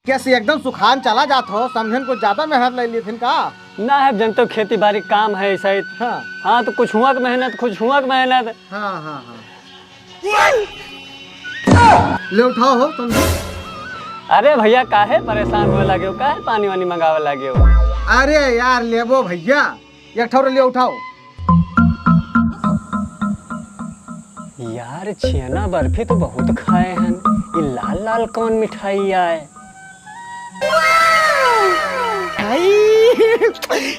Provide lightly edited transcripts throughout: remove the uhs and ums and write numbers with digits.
कैसे एकदम सुखान चला जात हो, समझन को ज्यादा मेहनत ले लिए थे का ना है जन तो खेती बाड़ी काम है ऐसा ही। हाँ हाँ तो कुछ हुआ की मेहनत, कुछ हुआ की मेहनत। हाँ हाँ हाँ ले उठाओ हो समझो। अरे भैया काहे परेशान होए लगे हो, काहे पानी वानी मंगावे लगे हो। अरे यार लेबो भैया, एक ठौर ले उठाओ। यार छेना बर्फी तो बहुत खाए हैं, ये लाल लाल कौन मिठाई आए।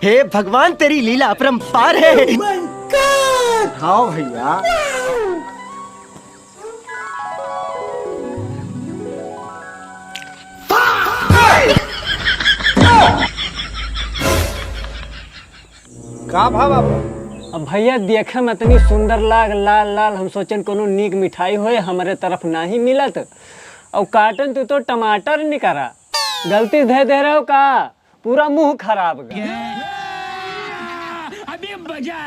हे भगवान तेरी लीला अपरंपार है। उठाओ भैया। का भाव बाबू? अब भैया देखे में इतनी सुंदर लाग लाल लाल, हम सोचन कोनो नीक मिठाई होए हमारे तरफ नहीं मिलत। और काटन तू तो टमाटर निकरा, गलती दे रहे हो का, पूरा मुंह खराब गया।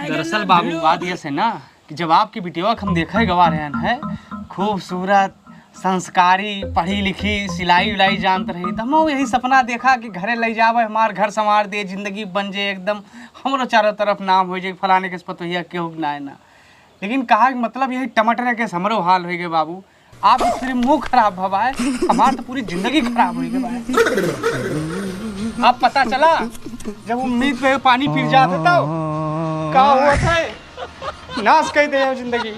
दरअसल बाबू बात यह है ना कि जब आपकी बिटिया हम देखे गवा रहे हैं, खूबसूरत संस्कारी पढ़ी लिखी सिलाई उलाई जानत रही, तो हम यही सपना देखा कि घरे ले जावे, हमार घर संवार दे, जिंदगी बन जाए एकदम, हमारो चारों तरफ नाम हो जाए, फलाने के पतोहिया केहू ना है ना। लेकिन कहा कि मतलब यही टमाटर के हमरो हाल हो गए बाबू। आप फिर मुंह खराब भवाए, हमार तो पूरी जिंदगी खराब हो गई। अब पता चला जब उम्मीद पे पानी फिर जाता था, का हुआ था नाश कर दे जिंदगी।